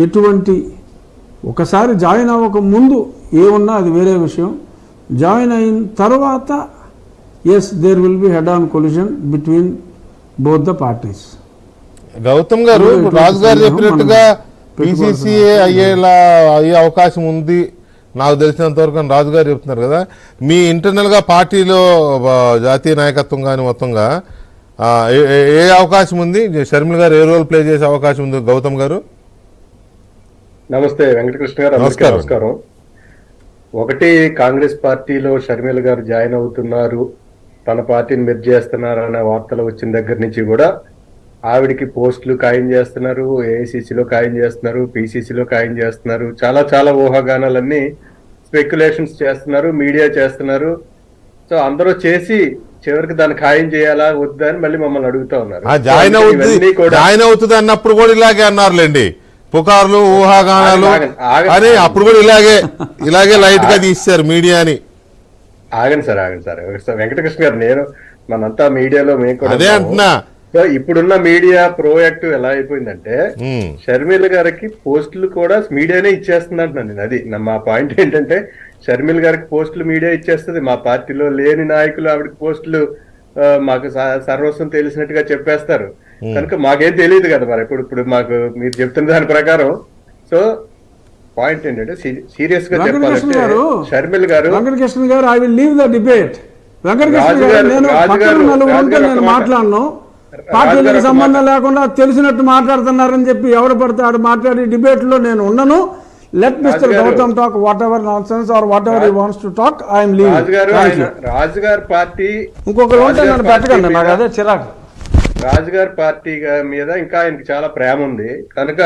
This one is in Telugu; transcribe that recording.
ఎటువంటి ఒకసారి జాయిన్ అవ్వక ముందు ఏమున్నా అది వేరే విషయం. జాయిన్ అయిన తర్వాత yes there will be head on collision between both the parties. Gautam garu, Raju గారు చెప్పినట్టుగా పిసిసిఏ అయ్యే అవకాశం ఉంది నాకు తెలిసినంత వరకు అని రాజు గారు చెప్తున్నారు కదా. మీ ఇంటర్నల్గా పార్టీలో జాతీయ నాయకత్వం కానీ మొత్తంగా ఏ అవకాశం ఉంది? షర్మిల గారు ఏ రోల్ ప్లే చేసే అవకాశం ఉంది? గౌతమ్ గారు నమస్తే. వెంకటకృష్ణ గారు నమస్కారం. ఒకటి, కాంగ్రెస్ పార్టీలో షర్మిల గారు జాయిన్ అవుతున్నారు, తన పార్టీని మెర్జ్ చేస్తున్నారు అనే వార్తలు వచ్చిన దగ్గర నుంచి కూడా ఆవిడికి పోస్టులు ఖాయం చేస్తున్నారు, ఏఐసిసిలో ఖాయం చేస్తున్నారు, పిసిసిలో ఖాయం చేస్తున్నారు, చాలా చాలా ఊహాగానాలన్నీ స్పెక్యులేషన్స్ చేస్తున్నారు, మీడియా చేస్తున్నారు. సో అందరూ చేసి చివరికి దాన్ని ఖాయం చేయాలా వద్దా అని మళ్ళీ మమ్మల్ని అడుగుతా ఉన్నారు. జాయిన్ అవుతుంది అన్నప్పుడు కూడా ఇలాగే అన్నారులేండి, పుకార్లు ఊహాగానాలు అని. అప్పుడు కూడా ఇలాగే లైట్ గా తీశారు మీడియాని. ఆగండి సార్ వెంకటకృష్ణ గారు, నేను మనంతా మీడియాలో మేము కూడా అదే అంటున్నా. సో ఇప్పుడున్న మీడియా ప్రోయాక్టివ్ ఎలా అయిపోయిందంటే షర్మిల గారికి పోస్టులు కూడా మీడియానే ఇచ్చేస్తుంది అంటున్నాను నేను. అది మా పాయింట్ ఏంటంటే, షర్మిల గారికి పోస్టులు మీడియా ఇచ్చేస్తుంది, మా పార్టీలో లేని నాయకులు ఆవిడకి పోస్టులు మాకు సర్వస్వం తెలిసినట్టుగా చెప్పేస్తారు. కనుక మాకేం తెలియదు కదా మరి ఇప్పుడు మాకు మీరు చెప్తున్న దాని ప్రకారం. సో పాయింట్ ఏంటంటే, సీరియస్ గా చెప్పాలంటే షర్మిల గారు, వెంకటకృష్ణ గారు, I will leave the debate. Venkatakrishna గారు, నేను మాట్లాడను, పార్టీలకు సంబంధం లేకుండా తెలిసినట్టు మాట్లాడుతున్నారని చెప్పి ఎవరు పడతాడు మాట్లాడి డిబేట్ లో నేను ఉన్నాను. Let mister Gautam talk whatever nonsense or whatever he wants to talk. I am leaving. రాజుగారి పార్టీ ఇంకొకరు ఉంటే నన్ను పెట్టకండి, నాకు అదే చిరాకు. రాజుగారి పార్టీ మీద ఇంకా ఆయనకి చాలా ప్రేమ ఉంది కనుక